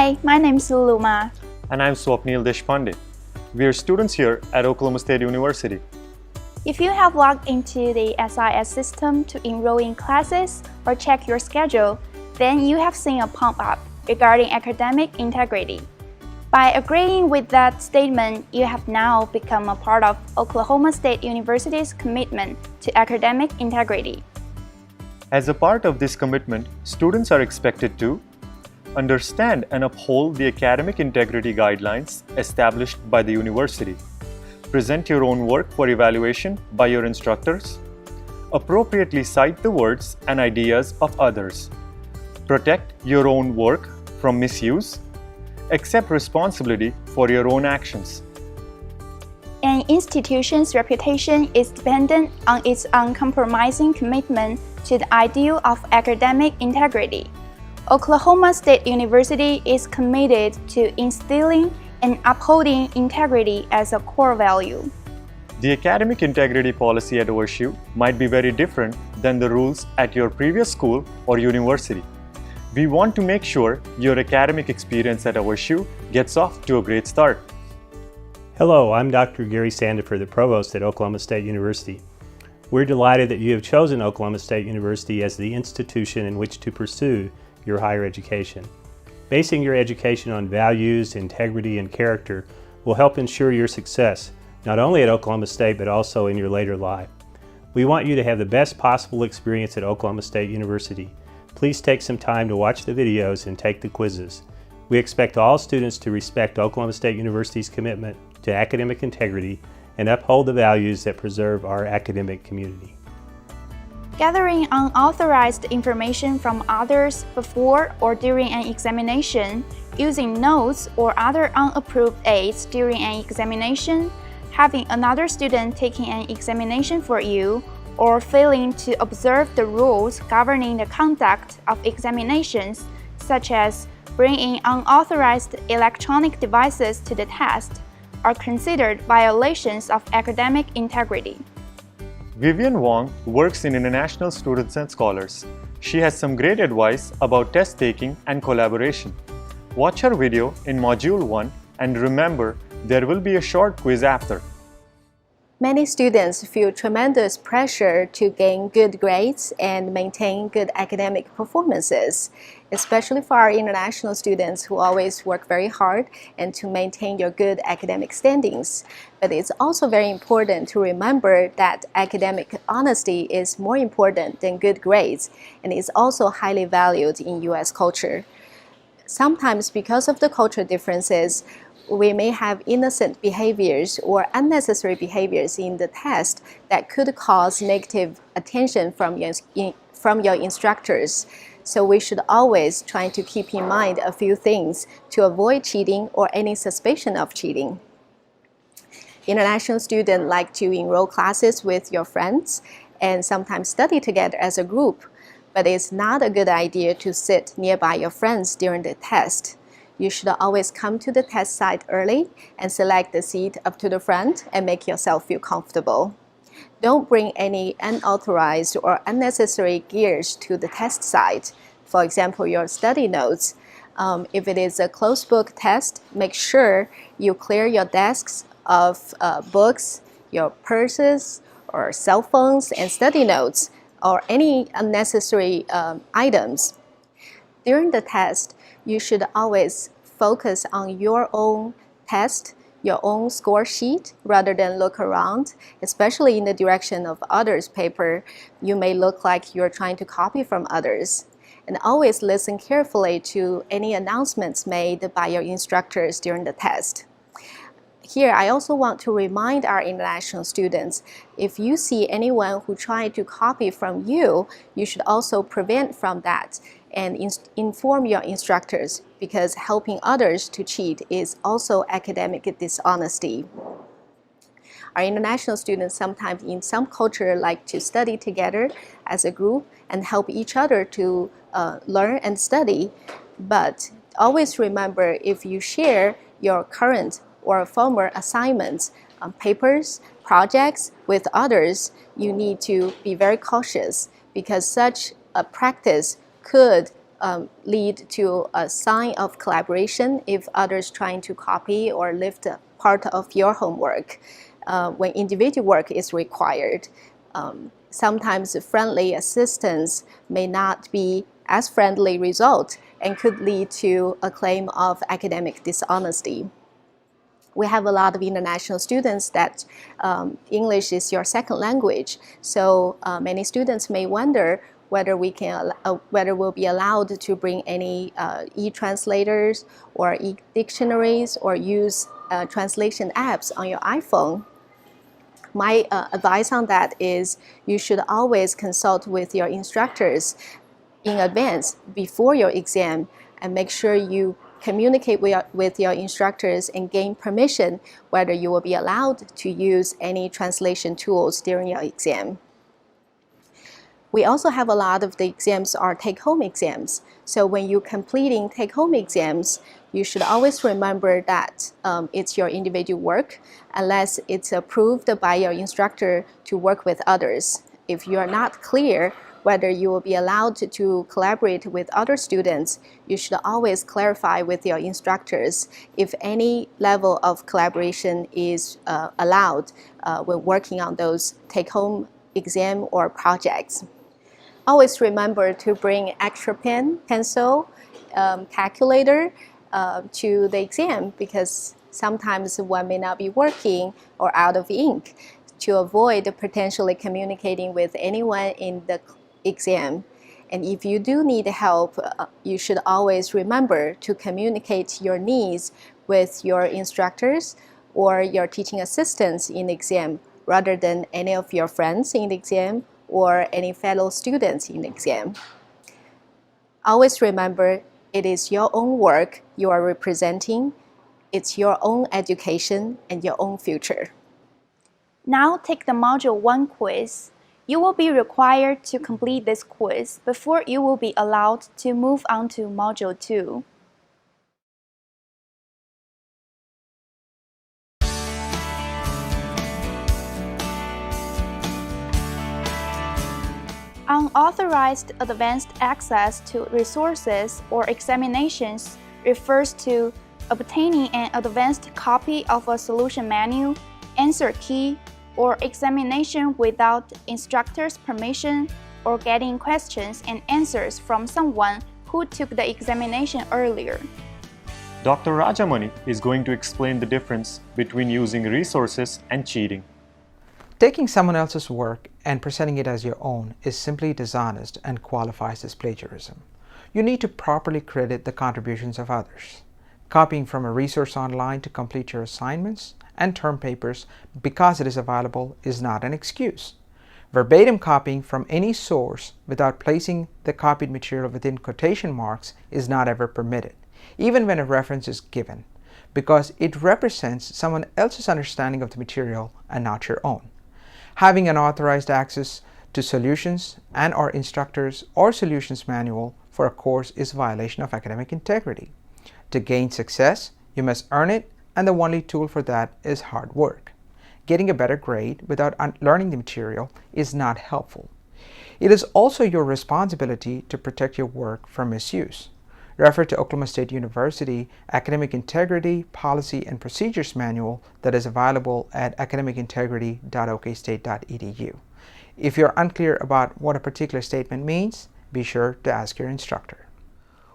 Hi, my name is Luluma. And I'm Swapnil Deshpande. We are students here at Oklahoma State University. If you have logged into the SIS system to enroll in classes or check your schedule, then you have seen a pop-up regarding academic integrity. By agreeing with that statement, you have now become a part of Oklahoma State University's commitment to academic integrity. As a part of this commitment, students are expected to understand and uphold the academic integrity guidelines established by the university, present your own work for evaluation by your instructors, appropriately cite the words and ideas of others, protect your own work from misuse, accept responsibility for your own actions. An institution's reputation is dependent on its uncompromising commitment to the ideal of academic integrity. Oklahoma State University is committed to instilling and upholding integrity as a core value. The academic integrity policy at OSU might be very different than the rules at your previous school or university. We want to make sure your academic experience at OSU gets off to a great start. Hello, I'm Dr. Gary Sandiford, the Provost at Oklahoma State University. We're delighted that you have chosen Oklahoma State University as the institution in which to pursue your higher education. Basing your education on values, integrity, and character will help ensure your success, not only at Oklahoma State, but also in your later life. We want you to have the best possible experience at Oklahoma State University. Please take some time to watch the videos and take the quizzes. We expect all students to respect Oklahoma State University's commitment to academic integrity and uphold the values that preserve our academic community. Gathering unauthorized information from others before or during an examination, using notes or other unapproved aids during an examination, having another student taking an examination for you, or failing to observe the rules governing the conduct of examinations, such as bringing unauthorized electronic devices to the test, are considered violations of academic integrity. Vivian Wong works in International Students and Scholars. She has some great advice about test taking and collaboration. Watch her video in Module 1 and remember, there will be a short quiz after. Many students feel tremendous pressure to gain good grades and maintain good academic performances, especially for our international students who always work very hard and to maintain your good academic standings. But it's also very important to remember that academic honesty is more important than good grades and is also highly valued in US culture. Sometimes because of the cultural differences, we may have innocent behaviors or unnecessary behaviors in the test that could cause negative attention from your instructors. So we should always try to keep in mind a few things to avoid cheating or any suspicion of cheating. International students like to enroll classes with your friends and sometimes study together as a group, but it's not a good idea to sit nearby your friends during the test. You should always come to the test site early and select the seat up to the front and make yourself feel comfortable. Don't bring any unauthorized or unnecessary gears to the test site. For example, your study notes. If it is a closed book test, make sure you clear your desks of books, your purses, or cell phones and study notes, or any unnecessary items. During the test, you should always focus on your own test, your own score sheet, rather than look around, especially in the direction of others' paper. You may look like you're trying to copy from others. And always listen carefully to any announcements made by your instructors during the test. Here, I also want to remind our international students, if you see anyone who tried to copy from you, you should also prevent from that and inform your instructors, because helping others to cheat is also academic dishonesty. Our international students sometimes in some culture like to study together as a group and help each other to learn and study. But always remember, if you share your current or former assignments, papers, projects with others, you need to be very cautious because such a practice could lead to a sign of collaboration if others trying to copy or lift a part of your homework when individual work is required. Sometimes friendly assistance may not be as friendly result and could lead to a claim of academic dishonesty. We have a lot of international students that English is your second language, so many students may wonder whether we'll be allowed to bring any e-translators or e-dictionaries or use translation apps on your iPhone. My advice on that is you should always consult with your instructors in advance before your exam and make sure you communicate with your instructors and gain permission whether you will be allowed to use any translation tools during your exam. We also have a lot of the exams are take-home exams. So when you're completing take-home exams, you should always remember that it's your individual work unless it's approved by your instructor to work with others. If you are not clear whether you will be allowed to collaborate with other students, you should always clarify with your instructors if any level of collaboration is allowed when working on those take-home exam or projects. Always remember to bring extra pen, pencil, calculator to the exam because sometimes one may not be working or out of ink to avoid potentially communicating with anyone in the exam. And if you do need help, you should always remember to communicate your needs with your instructors or your teaching assistants in the exam rather than any of your friends in the exam or any fellow students in the exam. Always remember, it is your own work you are representing, it's your own education and your own future. Now take the Module 1 quiz. You will be required to complete this quiz before you will be allowed to move on to Module 2. Unauthorized advanced access to resources or examinations refers to obtaining an advanced copy of a solution manual, answer key, or examination without instructor's permission, or getting questions and answers from someone who took the examination earlier. Dr. Rajamani is going to explain the difference between using resources and cheating. Taking someone else's work and presenting it as your own is simply dishonest and qualifies as plagiarism. You need to properly credit the contributions of others. Copying from a resource online to complete your assignments and term papers because it is available is not an excuse. Verbatim copying from any source without placing the copied material within quotation marks is not ever permitted, even when a reference is given, because it represents someone else's understanding of the material and not your own. Having unauthorized access to solutions and/or instructors or solutions manual for a course is a violation of academic integrity. To gain success, you must earn it, and the only tool for that is hard work. Getting a better grade without learning the material is not helpful. It is also your responsibility to protect your work from misuse. Refer to Oklahoma State University Academic Integrity Policy and Procedures Manual that is available at academicintegrity.okstate.edu. If you're unclear about what a particular statement means, be sure to ask your instructor.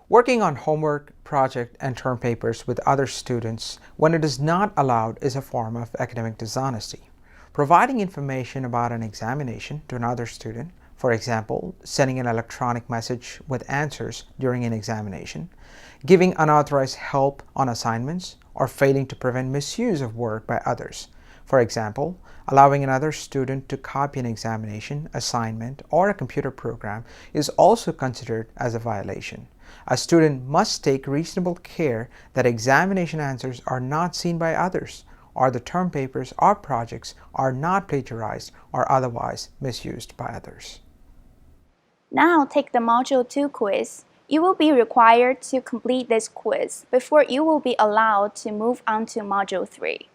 Working on homework, project, and term papers with other students when it is not allowed is a form of academic dishonesty. Providing information about an examination to another student, for example, sending an electronic message with answers during an examination, giving unauthorized help on assignments, or failing to prevent misuse of work by others. For example, allowing another student to copy an examination, assignment, or a computer program is also considered as a violation. A student must take reasonable care that examination answers are not seen by others, or the term papers or projects are not plagiarized or otherwise misused by others. Now take the Module 2 quiz. You will be required to complete this quiz before you will be allowed to move on to Module 3.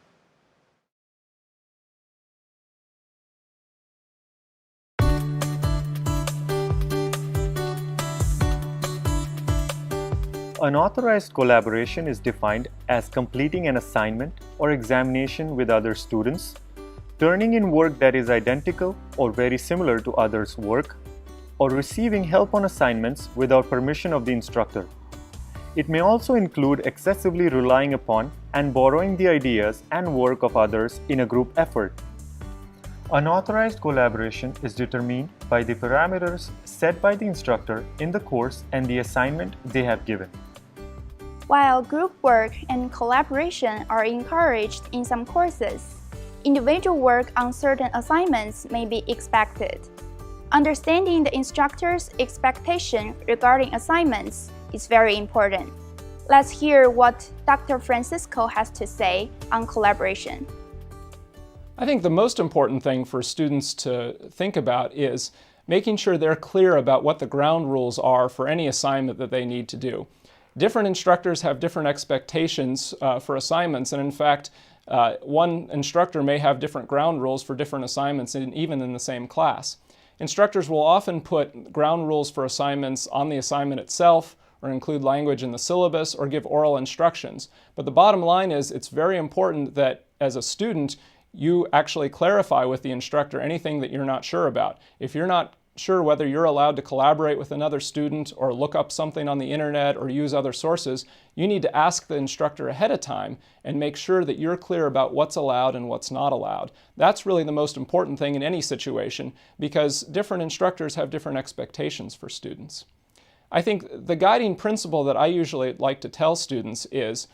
Unauthorized collaboration is defined as completing an assignment or examination with other students, turning in work that is identical or very similar to others' work, or receiving help on assignments without permission of the instructor. It may also include excessively relying upon and borrowing the ideas and work of others in a group effort. Unauthorized collaboration is determined by the parameters set by the instructor in the course and the assignment they have given. While group work and collaboration are encouraged in some courses, individual work on certain assignments may be expected. Understanding the instructor's expectation regarding assignments is very important. Let's hear what Dr. Francisco has to say on collaboration. I think the most important thing for students to think about is making sure they're clear about what the ground rules are for any assignment that they need to do. Different instructors have different expectations for assignments, and in fact, one instructor may have different ground rules for different assignments, even in the same class. Instructors will often put ground rules for assignments on the assignment itself, or include language in the syllabus, or give oral instructions. But the bottom line is it's very important that as a student, you actually clarify with the instructor anything that you're not sure about. If you're not sure whether you're allowed to collaborate with another student or look up something on the internet or use other sources, you need to ask the instructor ahead of time and make sure that you're clear about what's allowed and what's not allowed. That's really the most important thing in any situation, because different instructors have different expectations for students. I think the guiding principle that I usually like to tell students is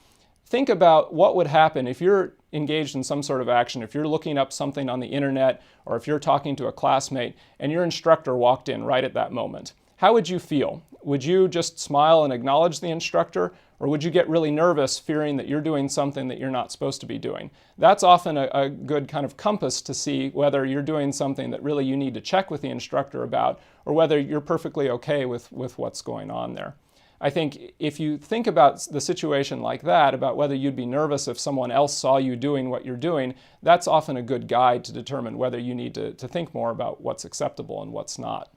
think about what would happen if you're engaged in some sort of action, if you're looking up something on the internet, or if you're talking to a classmate and your instructor walked in right at that moment. How would you feel? Would you just smile and acknowledge the instructor, or would you get really nervous fearing that you're doing something that you're not supposed to be doing? That's often a good kind of compass to see whether you're doing something that really you need to check with the instructor about, or whether you're perfectly okay with what's going on there. I think if you think about the situation like that, about whether you'd be nervous if someone else saw you doing what you're doing, that's often a good guide to determine whether you need to think more about what's acceptable and what's not.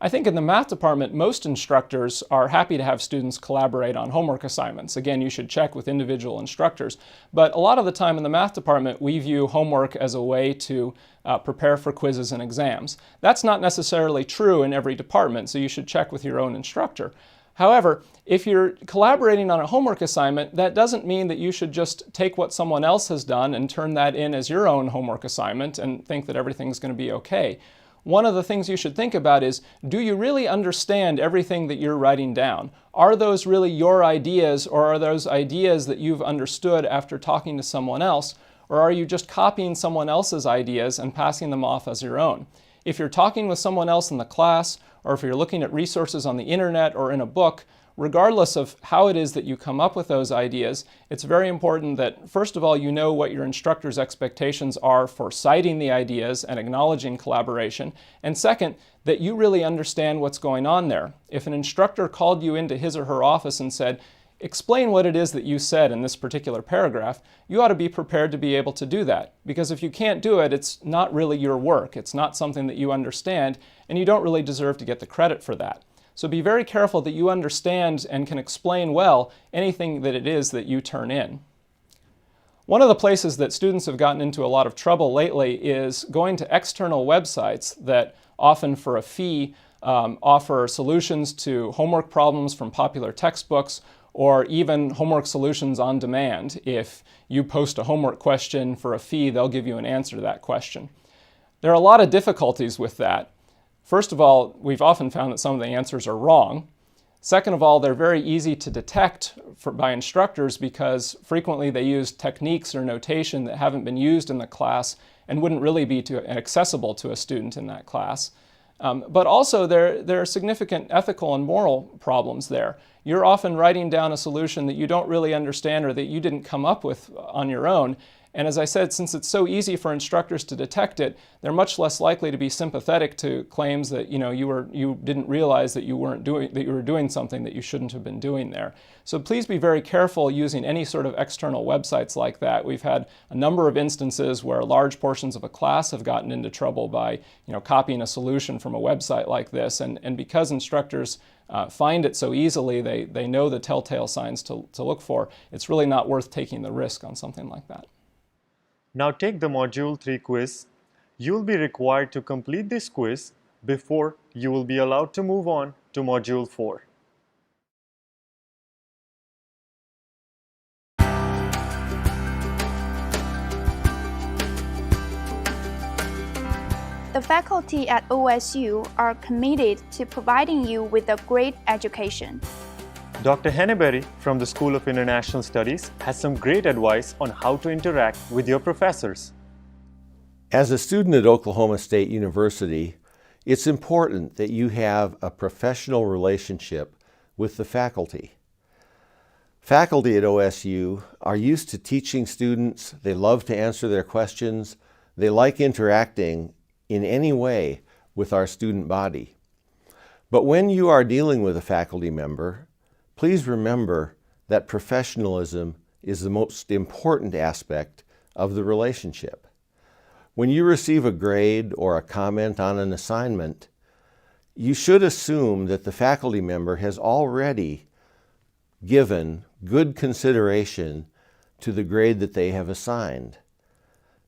I think in the math department, most instructors are happy to have students collaborate on homework assignments. Again, you should check with individual instructors. But a lot of the time in the math department, we view homework as a way to prepare for quizzes and exams. That's not necessarily true in every department, so you should check with your own instructor. However, if you're collaborating on a homework assignment, that doesn't mean that you should just take what someone else has done and turn that in as your own homework assignment and think that everything's going to be okay. One of the things you should think about is, do you really understand everything that you're writing down? Are those really your ideas, or are those ideas that you've understood after talking to someone else? Or are you just copying someone else's ideas and passing them off as your own? If you're talking with someone else in the class, or if you're looking at resources on the internet or in a book, regardless of how it is that you come up with those ideas, it's very important that, first of all, you know what your instructor's expectations are for citing the ideas and acknowledging collaboration, and second, that you really understand what's going on there. If an instructor called you into his or her office and said, explain what it is that you said in this particular paragraph, you ought to be prepared to be able to do that. Because if you can't do it, it's not really your work. It's not something that you understand, and you don't really deserve to get the credit for that. So be very careful that you understand and can explain well anything that it is that you turn in. One of the places that students have gotten into a lot of trouble lately is going to external websites that often for a fee offer solutions to homework problems from popular textbooks, or even homework solutions on demand. If you post a homework question for a fee, they'll give you an answer to that question. There are a lot of difficulties with that. First of all, we've often found that some of the answers are wrong. Second of all, they're very easy to detect by instructors because frequently they use techniques or notation that haven't been used in the class and wouldn't really be accessible to a student in that class. But also there are significant ethical and moral problems there. You're often writing down a solution that you don't really understand or that you didn't come up with on your own. And as I said, since it's so easy for instructors to detect it, they're much less likely to be sympathetic to claims that you didn't realize that you were doing something that you shouldn't have been doing there. So please be very careful using any sort of external websites like that. We've had a number of instances where large portions of a class have gotten into trouble by copying a solution from a website like this, and because instructors find it so easily, they know the telltale signs to look for, it's really not worth taking the risk on something like that. Now take the Module 3 quiz. You will be required to complete this quiz before you will be allowed to move on to Module 4. The faculty at OSU are committed to providing you with a great education. Dr. Henneberry from the School of International Studies has some great advice on how to interact with your professors. As a student at Oklahoma State University, it's important that you have a professional relationship with the faculty. Faculty at OSU are used to teaching students, they love to answer their questions, they like interacting in any way with our student body. But when you are dealing with a faculty member, please remember that professionalism is the most important aspect of the relationship. When you receive a grade or a comment on an assignment, you should assume that the faculty member has already given good consideration to the grade that they have assigned.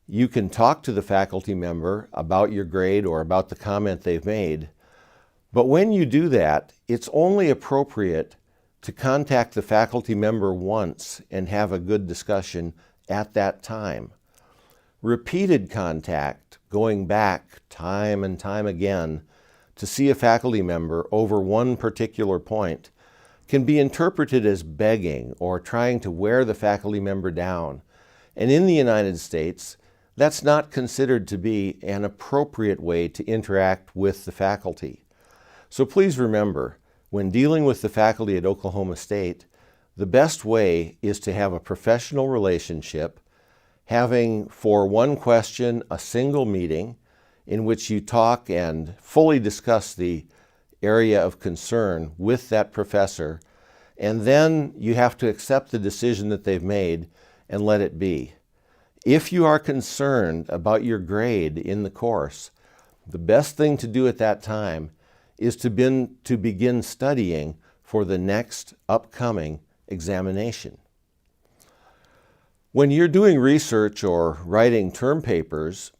You can talk to the faculty member about your grade or about the comment they've made, but when you do that, it's only appropriate to contact the faculty member once and have a good discussion at that time. Repeated contact, going back time and time again to see a faculty member over one particular point, can be interpreted as begging or trying to wear the faculty member down. And in the United States, that's not considered to be an appropriate way to interact with the faculty. So please remember, when dealing with the faculty at Oklahoma State, the best way is to have a professional relationship, having for one question a single meeting in which you talk and fully discuss the area of concern with that professor, and then you have to accept the decision that they've made and let it be. If you are concerned about your grade in the course, the best thing to do at that time is to begin studying for the next upcoming examination. When you're doing research or writing term papers,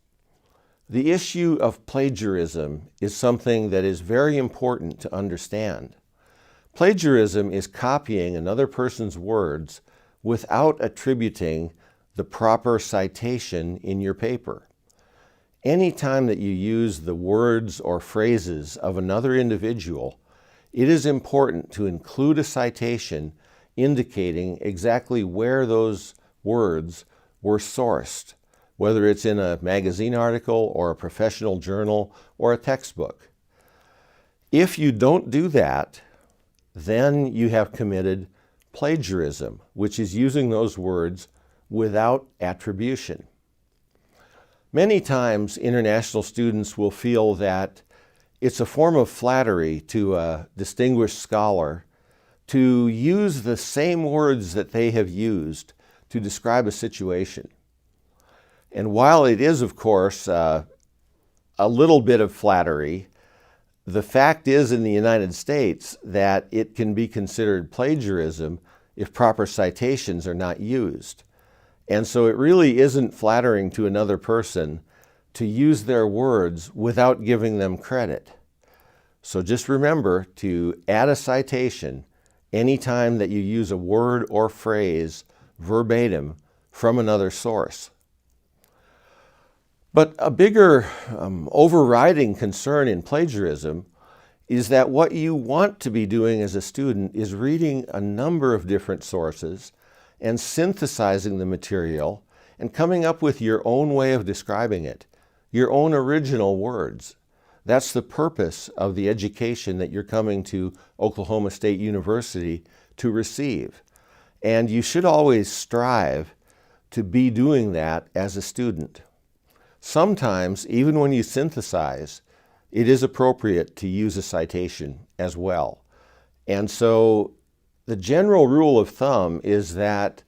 the issue of plagiarism is something that is very important to understand. Plagiarism is copying another person's words without attributing the proper citation in your paper. Any time that you use the words or phrases of another individual, it is important to include a citation indicating exactly where those words were sourced, whether it's in a magazine article or a professional journal or a textbook. If you don't do that, then you have committed plagiarism, which is using those words without attribution. Many times international students will feel that it's a form of flattery to a distinguished scholar to use the same words that they have used to describe a situation. And while it is, of course, a little bit of flattery, the fact is in the United States that it can be considered plagiarism if proper citations are not used. And so it really isn't flattering to another person to use their words without giving them credit. So just remember to add a citation anytime that you use a word or phrase verbatim from another source. But a bigger overriding concern in plagiarism is that what you want to be doing as a student is reading a number of different sources and synthesizing the material and coming up with your own way of describing it, your own original words. That's the purpose of the education that you're coming to Oklahoma State University to receive. And you should always strive to be doing that as a student. Sometimes, even when you synthesize, it is appropriate to use a citation as well. And so the general rule of thumb is that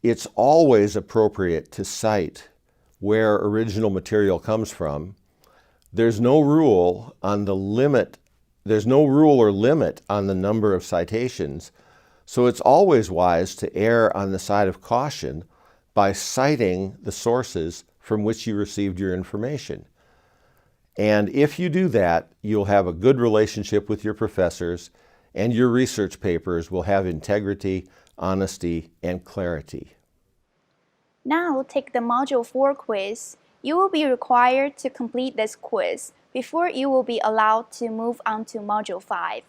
it's always appropriate to cite where original material comes from. There's no rule on the limit There's no rule or limit on the number of citations, so it's always wise to err on the side of caution by citing the sources from which you received your information. And if you do that, you'll have a good relationship with your professors, and your research papers will have integrity, honesty, and clarity. Now take the Module 4 quiz. You will be required to complete this quiz before you will be allowed to move on to Module 5.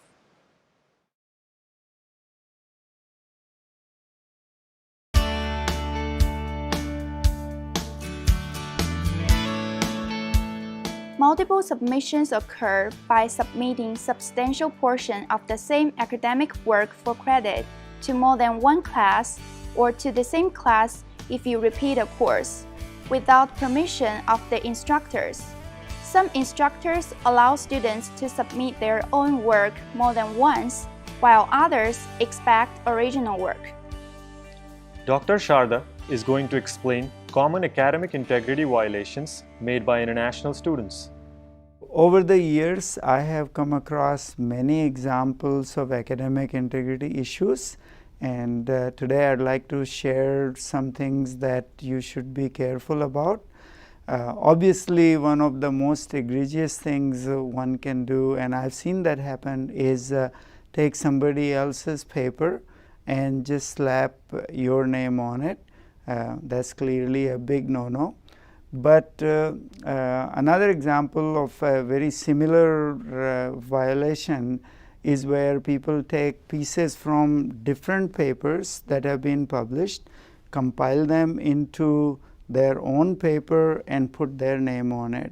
Multiple submissions occur by submitting substantial portion of the same academic work for credit to more than one class or to the same class if you repeat a course, without permission of the instructors. Some instructors allow students to submit their own work more than once, while others expect original work. Dr. Sharda is going to explain common academic integrity violations made by international students. Over the years, I have come across many examples of academic integrity issues, and today I'd like to share some things that you should be careful about. Obviously, one of the most egregious things one can do, and I've seen that happen, is take somebody else's paper and just slap your name on it. That's clearly a big no-no. But another example of a very similar violation is where people take pieces from different papers that have been published, compile them into their own paper and put their name on it.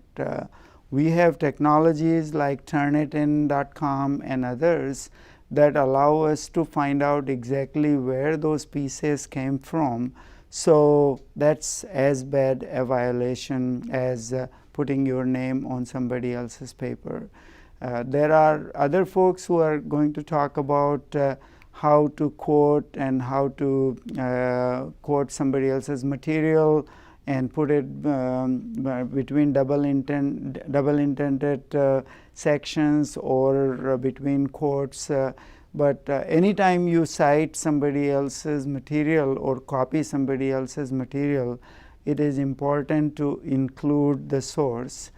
We have technologies like Turnitin.com and others that allow us to find out exactly where those pieces came from. So that's as bad a violation as putting your name on somebody else's paper. There are other folks who are going to talk about how to quote and how to quote somebody else's material and put it between double intended sections or between quotes. But anytime you cite somebody else's material or copy somebody else's material, it is important to include the source.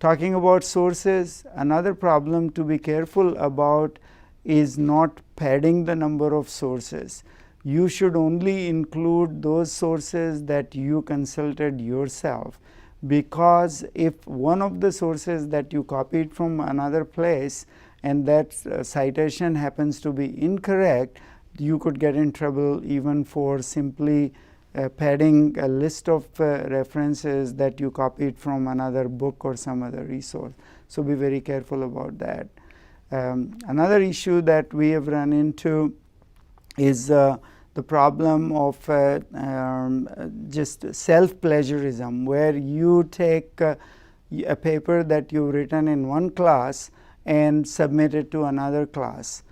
Talking about sources, another problem to be careful about is not padding the number of sources. You should only include those sources that you consulted yourself, because if one of the sources that you copied from another place and that citation happens to be incorrect, you could get in trouble even for simply padding a list of references that you copied from another book or some other resource. So be very careful about that. Another issue that we have run into is the problem of just self-plagiarism, where you take a paper that you've written in one class and submit it to another class.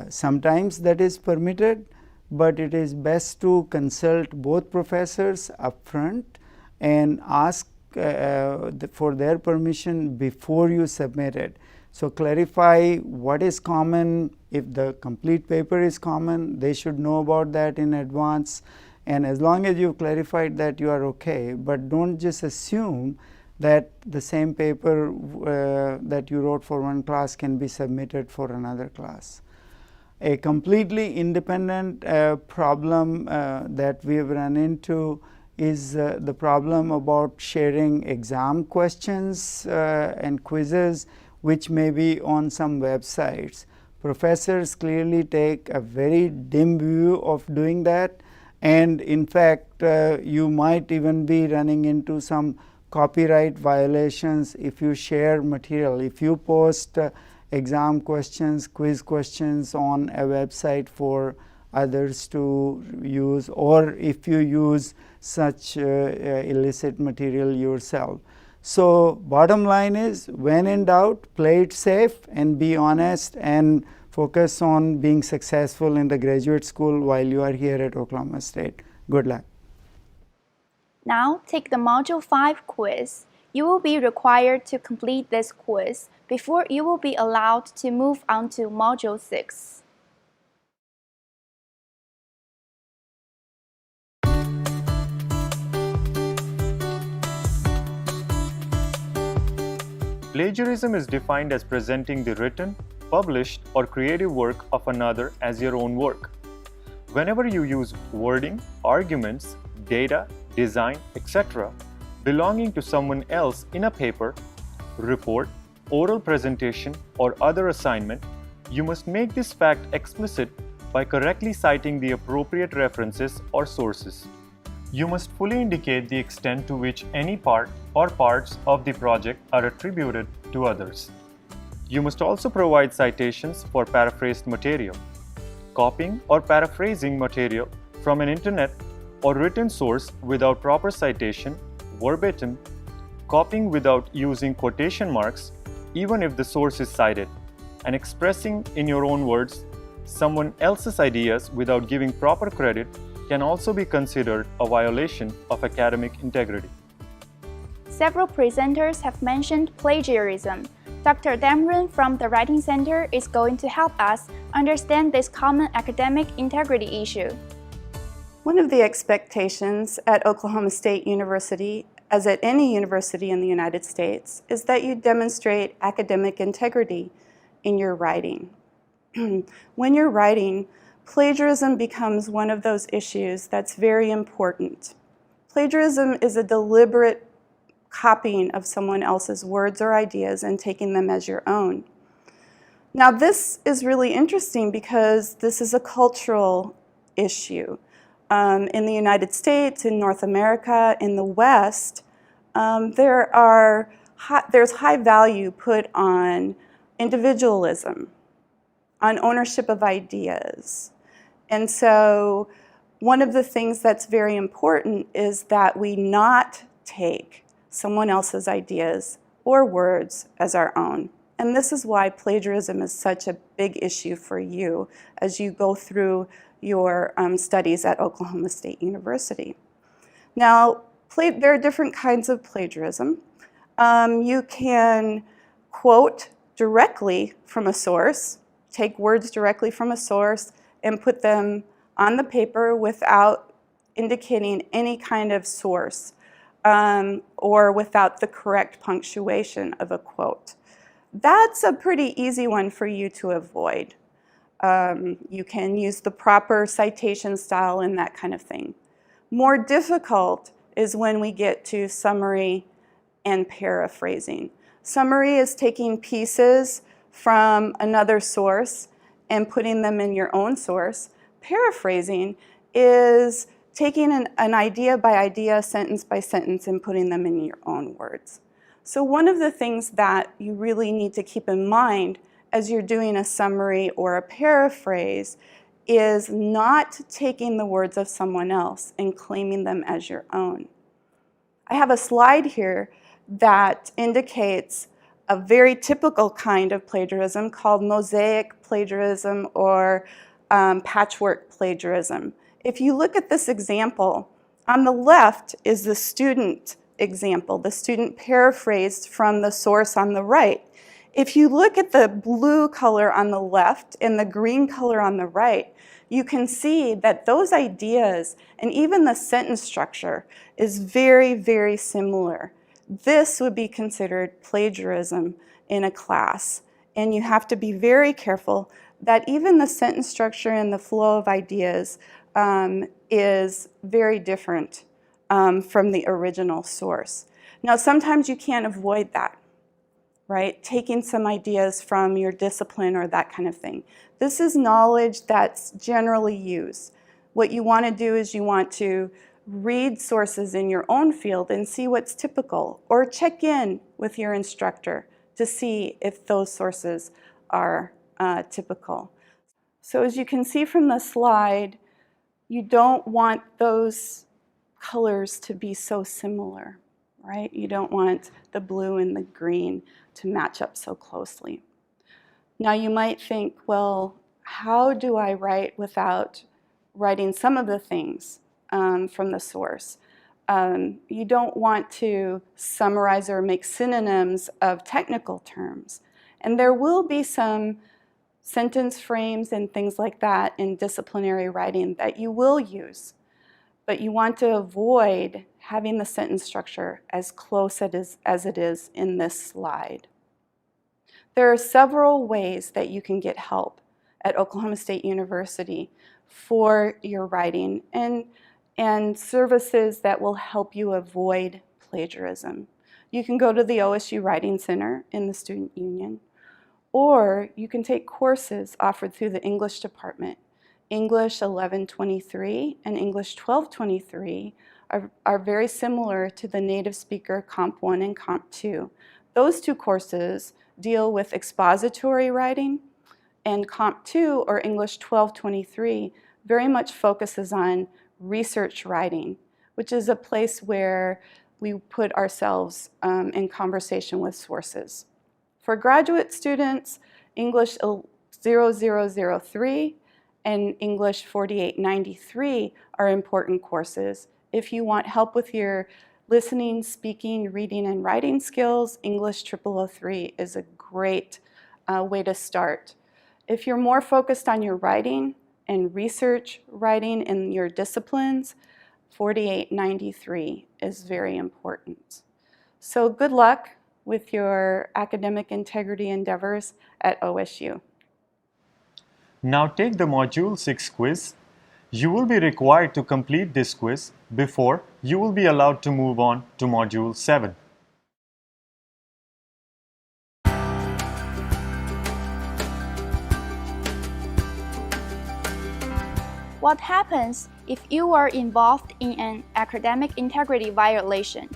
Sometimes that is permitted, but it is best to consult both professors upfront and ask for their permission before you submit it. So clarify what is common. If the complete paper is common, they should know about that in advance. And as long as you've clarified that, you are okay. But don't just assume that the same paper that you wrote for one class can be submitted for another class. A completely independent problem that we have run into is the problem about sharing exam questions and quizzes which may be on some websites. Professors clearly take a very dim view of doing that, and in fact you might even be running into some copyright violations if you share material. If you post exam questions, quiz questions on a website for others to use, or if you use such illicit material yourself. So bottom line is, when in doubt, play it safe and be honest and focus on being successful in the graduate school while you are here at Oklahoma State. Good luck. Now take the Module 5 quiz. You will be required to complete this quiz before you will be allowed to move on to Module 6. Plagiarism is defined as presenting the written, published, or creative work of another as your own work. Whenever you use wording, arguments, data, design, etc., belonging to someone else in a paper, report, oral presentation, or other assignment, you must make this fact explicit by correctly citing the appropriate references or sources. You must fully indicate the extent to which any part or parts of the project are attributed to others. You must also provide citations for paraphrased material. Copying or paraphrasing material from an internet or written source without proper citation, verbatim, copying without using quotation marks, even if the source is cited, and expressing in your own words someone else's ideas without giving proper credit can also be considered a violation of academic integrity. Several presenters have mentioned plagiarism. Dr. Damron from the Writing Center is going to help us understand this common academic integrity issue. One of the expectations at Oklahoma State University, as at any university in the United States, is that you demonstrate academic integrity in your writing. When you're writing, plagiarism becomes one of those issues that's very important. Plagiarism is a deliberate copying of someone else's words or ideas and taking them as your own. Now, this is really interesting because this is a cultural issue. In the United States, in North America, in the West, there's high value put on individualism, on ownership of ideas. And so one of the things that's very important is that we not take someone else's ideas or words as our own. And this is why plagiarism is such a big issue for you as you go through your studies at Oklahoma State University. Now, there are different kinds of plagiarism. You can quote directly from a source, take words directly from a source, and put them on the paper without indicating any kind of source or without the correct punctuation of a quote. That's a pretty easy one for you to avoid. You can use the proper citation style and that kind of thing. More difficult is when we get to summary and paraphrasing. Summary is taking pieces from another source and putting them in your own source. Paraphrasing is taking an idea by idea, sentence by sentence, and putting them in your own words. So one of the things that you really need to keep in mind as you're doing a summary or a paraphrase is not taking the words of someone else and claiming them as your own. I have a slide here that indicates a very typical kind of plagiarism called mosaic plagiarism or patchwork plagiarism. If you look at this example, on the left is the student example. The student paraphrased from the source on the right. If you look at the blue color on the left and the green color on the right, you can see that those ideas and even the sentence structure is very, very similar. This would be considered plagiarism in a class, and you have to be very careful that even the sentence structure and the flow of ideas is very different from the original source. Now, sometimes you can't avoid that, right? Taking some ideas from your discipline or that kind of thing. This is knowledge that's generally used. What you want to do is you want to read sources in your own field and see what's typical, or check in with your instructor to see if those sources are typical. So as you can see from the slide, you don't want those colors to be so similar, right? You don't want the blue and the green to match up so closely. Now you might think, well, how do I write without writing some of the things from the source? You don't want to summarize or make synonyms of technical terms. And there will be some sentence frames and things like that in disciplinary writing that you will use. But you want to avoid having the sentence structure as close as it is in this slide. There are several ways that you can get help at Oklahoma State University for your writing and services that will help you avoid plagiarism. You can go to the OSU Writing Center in the Student Union, or you can take courses offered through the English department. English 1123 and English 1223 are very similar to the native speaker Comp 1 and Comp 2. Those two courses deal with expository writing, and Comp 2, or English 1223, very much focuses on research writing, which is a place where we put ourselves in conversation with sources. For graduate students, English 0003 and English 4893 are important courses. If you want help with your listening, speaking, reading, and writing skills, English 0003 is a great way to start. If you're more focused on your writing and research writing in your disciplines, 4893 is very important. So good luck with your academic integrity endeavors at OSU. Now take the Module 6 quiz. You will be required to complete this quiz before you will be allowed to move on to Module 7. What happens if you are involved in an academic integrity violation?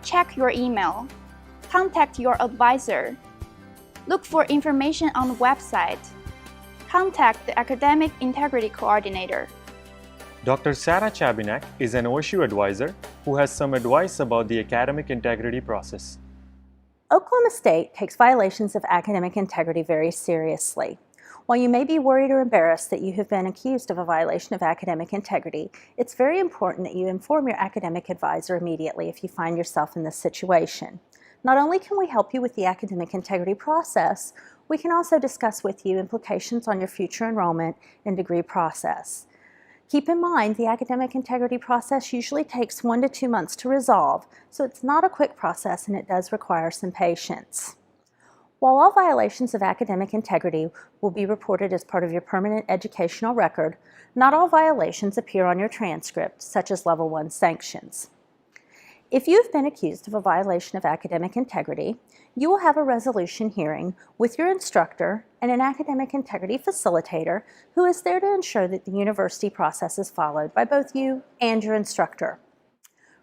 Check your email. Contact your advisor. Look for information on the website. Contact the Academic Integrity Coordinator. Dr. Sarah Chabinak is an OSU advisor who has some advice about the academic integrity process. Oklahoma State takes violations of academic integrity very seriously. While you may be worried or embarrassed that you have been accused of a violation of academic integrity, it's very important that you inform your academic advisor immediately if you find yourself in this situation. Not only can we help you with the academic integrity process, we can also discuss with you implications on your future enrollment and degree process. Keep in mind, the academic integrity process usually takes 1 to 2 months to resolve, so it's not a quick process and it does require some patience. While all violations of academic integrity will be reported as part of your permanent educational record, not all violations appear on your transcript, such as Level 1 sanctions. If you've been accused of a violation of academic integrity, you will have a resolution hearing with your instructor and an academic integrity facilitator who is there to ensure that the university process is followed by both you and your instructor.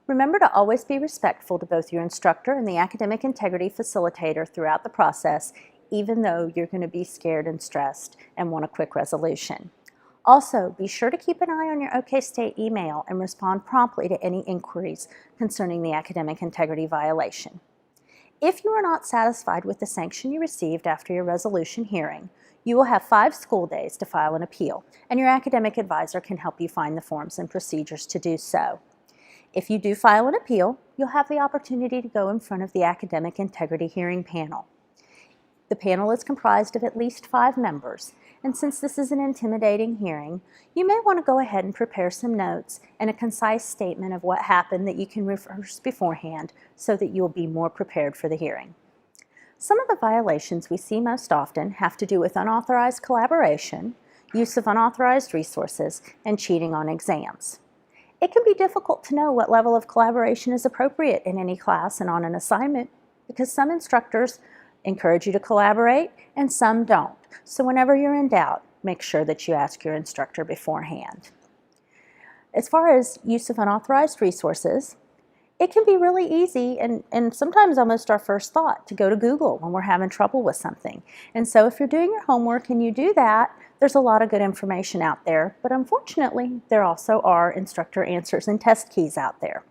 Remember to always be respectful to both your instructor and the academic integrity facilitator throughout the process, even though you're going to be scared and stressed and want a quick resolution. Also, be sure to keep an eye on your OK State email and respond promptly to any inquiries concerning the academic integrity violation. If you are not satisfied with the sanction you received after your resolution hearing, you will have 5 school days to file an appeal, and your academic advisor can help you find the forms and procedures to do so. If you do file an appeal, you'll have the opportunity to go in front of the Academic Integrity Hearing Panel. The panel is comprised of at least 5 members, and since this is an intimidating hearing, you may want to go ahead and prepare some notes and a concise statement of what happened that you can rehearse beforehand so that you'll be more prepared for the hearing. Some of the violations we see most often have to do with unauthorized collaboration, use of unauthorized resources, and cheating on exams. It can be difficult to know what level of collaboration is appropriate in any class and on an assignment because some instructors encourage you to collaborate and some don't. So whenever you're in doubt, make sure that you ask your instructor beforehand. As far as use of unauthorized resources, it can be really easy and sometimes almost our first thought to go to Google when we're having trouble with something. And so if you're doing your homework and you do that, there's a lot of good information out there, but unfortunately, there also are instructor answers and test keys out there.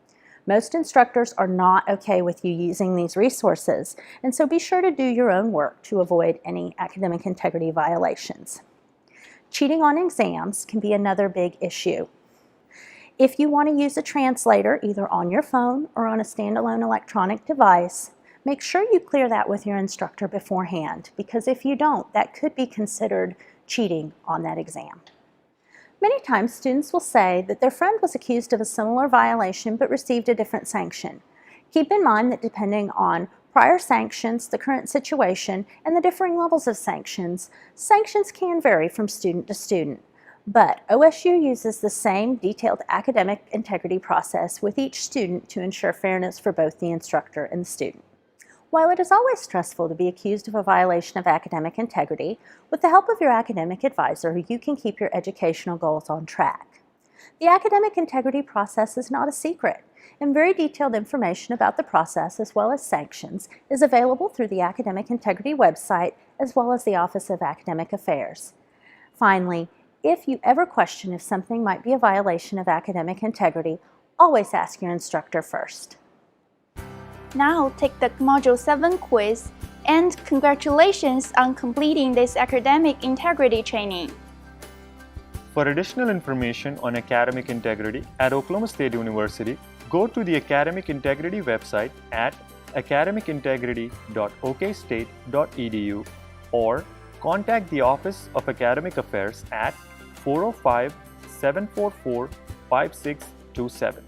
Most instructors are not okay with you using these resources, and so be sure to do your own work to avoid any academic integrity violations. Cheating on exams can be another big issue. If you want to use a translator either on your phone or on a standalone electronic device, make sure you clear that with your instructor beforehand, because if you don't, that could be considered cheating on that exam. Many times students will say that their friend was accused of a similar violation but received a different sanction. Keep in mind that depending on prior sanctions, the current situation, and the differing levels of sanctions, sanctions can vary from student to student. But OSU uses the same detailed academic integrity process with each student to ensure fairness for both the instructor and the student. While it is always stressful to be accused of a violation of academic integrity, with the help of your academic advisor, you can keep your educational goals on track. The academic integrity process is not a secret, and very detailed information about the process as well as sanctions is available through the Academic Integrity website as well as the Office of Academic Affairs. Finally, if you ever question if something might be a violation of academic integrity, always ask your instructor first. Now take the Module 7 quiz, and congratulations on completing this academic integrity training. For additional information on academic integrity at Oklahoma State University, go to the Academic Integrity website at academicintegrity.okstate.edu or contact the Office of Academic Affairs at 405-744-5627.